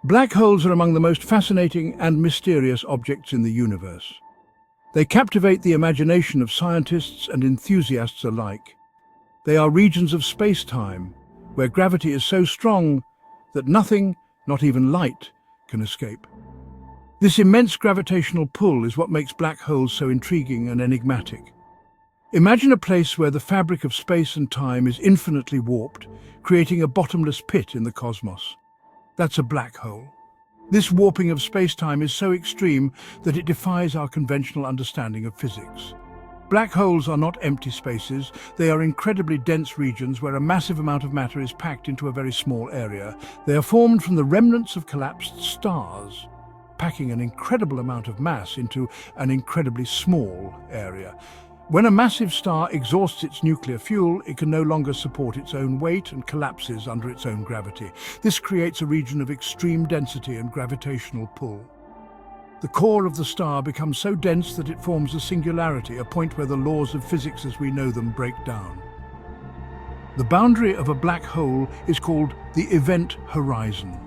Black holes are among the most fascinating and mysterious objects in the universe. They captivate the imagination of scientists and enthusiasts alike. They are regions of space-time, where gravity is so strong that nothing, not even light, can escape. This immense gravitational pull is what makes black holes so intriguing and enigmatic. Imagine a place where the fabric of space and time is infinitely warped, creating a bottomless pit in the cosmos. That's a black hole. This warping of space-time is so extreme that it defies our conventional understanding of physics. Black holes are not empty spaces. They are incredibly dense regions where a massive amount of matter is packed into a very small area. They are formed from the remnants of collapsed stars, packing an incredible amount of mass into an incredibly small area. When a massive star exhausts its nuclear fuel, it can no longer support its own weight and collapses under its own gravity. This creates a region of extreme density and gravitational pull. The core of the star becomes so dense that it forms a singularity, a point where the laws of physics as we know them break down. The boundary of a black hole is called the event horizon.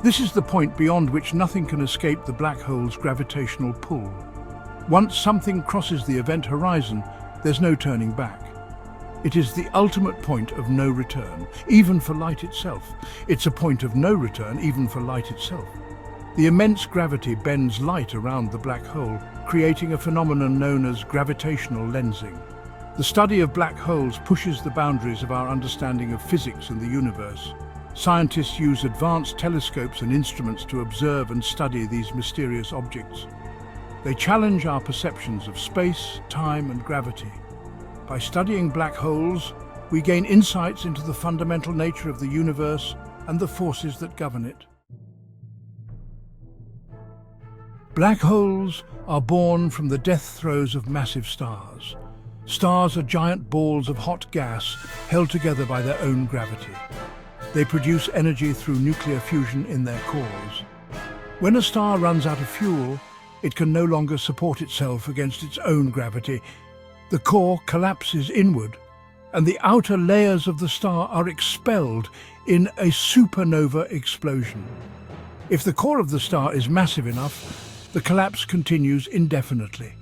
This is the point beyond which nothing can escape the black hole's gravitational pull. Once something crosses the event horizon, there's no turning back. It is the ultimate point of no return, even for light itself. It's a point of no return, even for light itself. The immense gravity bends light around the black hole, creating a phenomenon known as gravitational lensing. The study of black holes pushes the boundaries of our understanding of physics and the universe. Scientists use advanced telescopes and instruments to observe and study these mysterious objects. They challenge our perceptions of space, time, and gravity. By studying black holes, we gain insights into the fundamental nature of the universe and the forces that govern it. Black holes are born from the death throes of massive stars. Stars are giant balls of hot gas held together by their own gravity. They produce energy through nuclear fusion in their cores. When a star runs out of fuel, it can no longer support itself against its own gravity. The core collapses inward, and the outer layers of the star are expelled in a supernova explosion. If the core of the star is massive enough, the collapse continues indefinitely.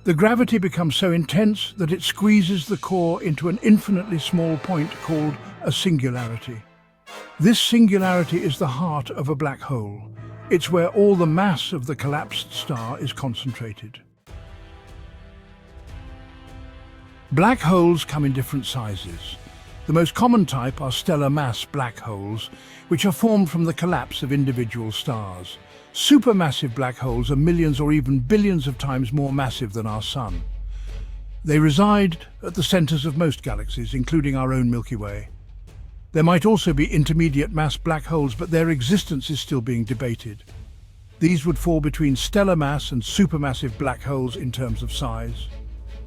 The gravity becomes so intense that it squeezes the core into an infinitely small point called a singularity. This singularity is the heart of a black hole. It's where all the mass of the collapsed star is concentrated. Black holes come in different sizes. The most common type are stellar mass black holes, which are formed from the collapse of individual stars. Supermassive black holes are millions or even billions of times more massive than our Sun. They reside at the centers of most galaxies, including our own Milky Way. There might also be intermediate mass black holes, but their existence is still being debated. These would fall between stellar mass and supermassive black holes in terms of size.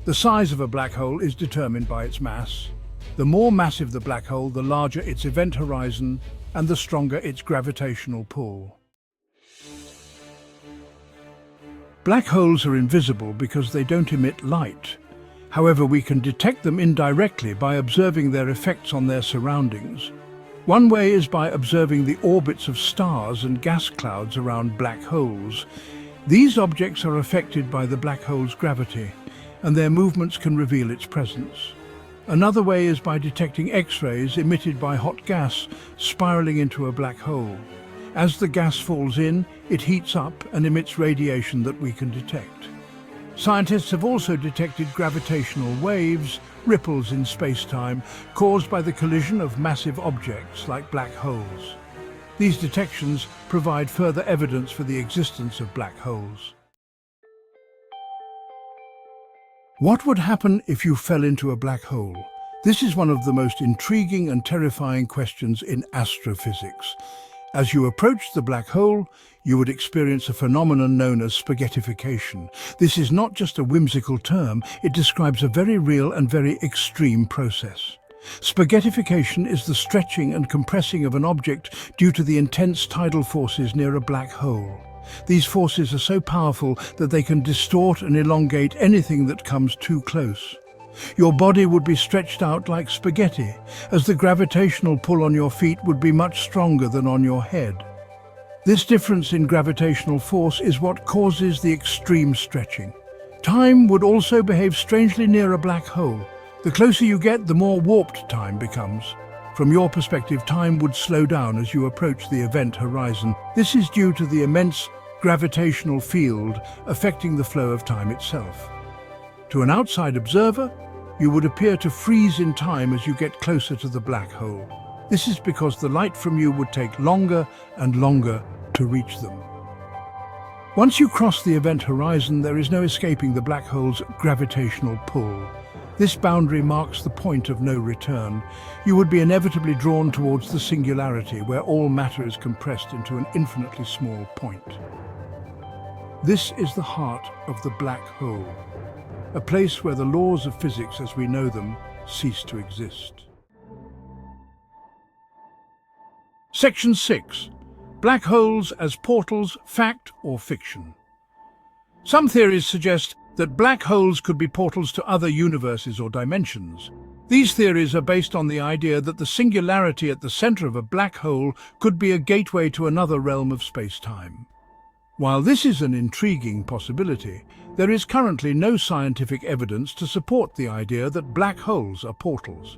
The size of a black hole is determined by its mass. The more massive the black hole, the larger its event horizon and the stronger its gravitational pull. Black holes are invisible because they don't emit light. However, we can detect them indirectly by observing their effects on their surroundings. One way is by observing the orbits of stars and gas clouds around black holes. These objects are affected by the black hole's gravity, and their movements can reveal its presence. Another way is by detecting X-rays emitted by hot gas spiraling into a black hole. As the gas falls in, it heats up and emits radiation that we can detect. Scientists have also detected gravitational waves, ripples in space-time, caused by the collision of massive objects like black holes. These detections provide further evidence for the existence of black holes. What would happen if you fell into a black hole? This is one of the most intriguing and terrifying questions in astrophysics. As you approach the black hole, you would experience a phenomenon known as spaghettification. This is not just a whimsical term, it describes a very real and very extreme process. Spaghettification is the stretching and compressing of an object due to the intense tidal forces near a black hole. These forces are so powerful that they can distort and elongate anything that comes too close. Your body would be stretched out like spaghetti, as the gravitational pull on your feet would be much stronger than on your head. This difference in gravitational force is what causes the extreme stretching. Time would also behave strangely near a black hole. The closer you get, the more warped time becomes. From your perspective, time would slow down as you approach the event horizon. This is due to the immense gravitational field affecting the flow of time itself. To an outside observer, you would appear to freeze in time as you get closer to the black hole. This is because the light from you would take longer and longer to reach them. Once you cross the event horizon, there is no escaping the black hole's gravitational pull. This boundary marks the point of no return. You would be inevitably drawn towards the singularity, where all matter is compressed into an infinitely small point. This is the heart of the black hole, a place where the laws of physics as we know them cease to exist. Section 6. Black holes as portals, fact or fiction? Some theories suggest that black holes could be portals to other universes or dimensions. These theories are based on the idea that the singularity at the center of a black hole could be a gateway to another realm of space-time. While this is an intriguing possibility, there is currently no scientific evidence to support the idea that black holes are portals.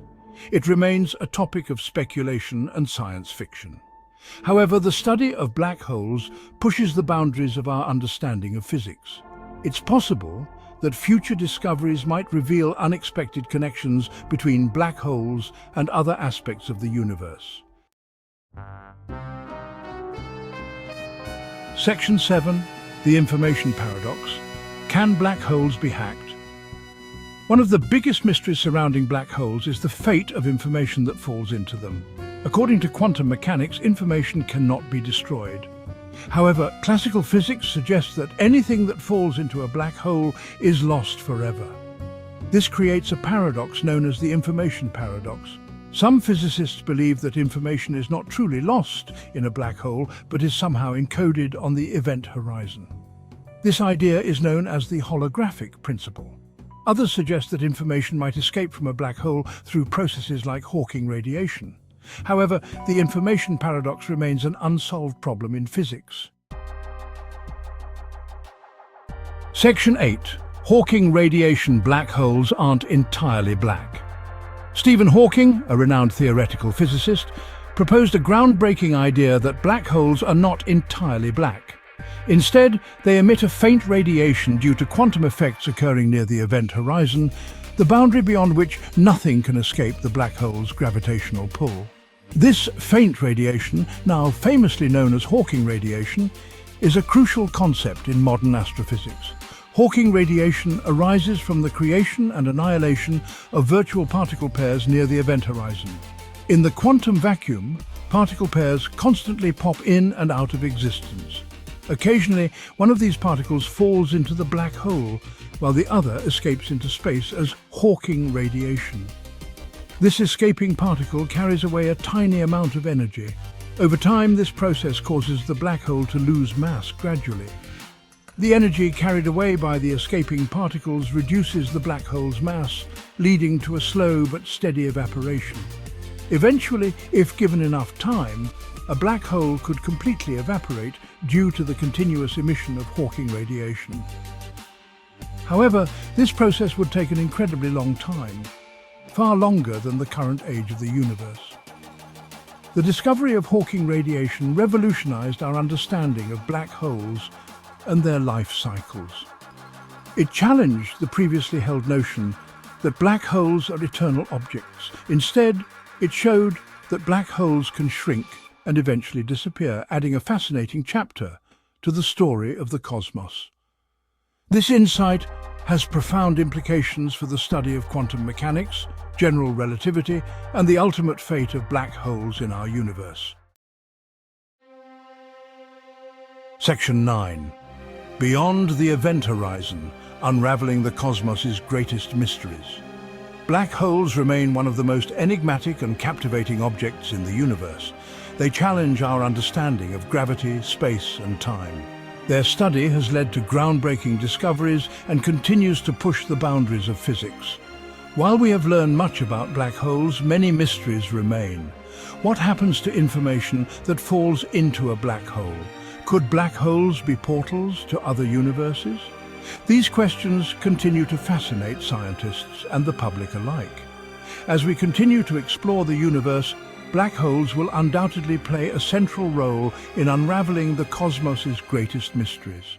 It remains a topic of speculation and science fiction. However, the study of black holes pushes the boundaries of our understanding of physics. It's possible that future discoveries might reveal unexpected connections between black holes and other aspects of the universe. Section 7. The Information Paradox. Can black holes be hacked? One of the biggest mysteries surrounding black holes is the fate of information that falls into them. According to quantum mechanics, information cannot be destroyed. However, classical physics suggests that anything that falls into a black hole is lost forever. This creates a paradox known as the information paradox. Some physicists believe that information is not truly lost in a black hole, but is somehow encoded on the event horizon. This idea is known as the holographic principle. Others suggest that information might escape from a black hole through processes like Hawking radiation. However, the information paradox remains an unsolved problem in physics. Section 8. Hawking radiation black holes aren't entirely black. Stephen Hawking, a renowned theoretical physicist, proposed a groundbreaking idea that black holes are not entirely black. Instead, they emit a faint radiation due to quantum effects occurring near the event horizon, the boundary beyond which nothing can escape the black hole's gravitational pull. This faint radiation, now famously known as Hawking radiation, is a crucial concept in modern astrophysics. Hawking radiation arises from the creation and annihilation of virtual particle pairs near the event horizon. In the quantum vacuum, particle pairs constantly pop in and out of existence. Occasionally, one of these particles falls into the black hole, while the other escapes into space as Hawking radiation. This escaping particle carries away a tiny amount of energy. Over time, this process causes the black hole to lose mass gradually. The energy carried away by the escaping particles reduces the black hole's mass, leading to a slow but steady evaporation. Eventually, if given enough time, a black hole could completely evaporate due to the continuous emission of Hawking radiation. However, this process would take an incredibly long time, far longer than the current age of the universe. The discovery of Hawking radiation revolutionized our understanding of black holes and their life cycles. It challenged the previously held notion that black holes are eternal objects. Instead, it showed that black holes can shrink and eventually disappear, adding a fascinating chapter to the story of the cosmos. This insight has profound implications for the study of quantum mechanics, general relativity, and the ultimate fate of black holes in our universe. Section 9. Beyond the event horizon, unraveling the cosmos's greatest mysteries. Black holes remain one of the most enigmatic and captivating objects in the universe. They challenge our understanding of gravity, space, and time. Their study has led to groundbreaking discoveries and continues to push the boundaries of physics. While we have learned much about black holes, many mysteries remain. What happens to information that falls into a black hole? Could black holes be portals to other universes? These questions continue to fascinate scientists and the public alike. As we continue to explore the universe, black holes will undoubtedly play a central role in unraveling the cosmos's greatest mysteries.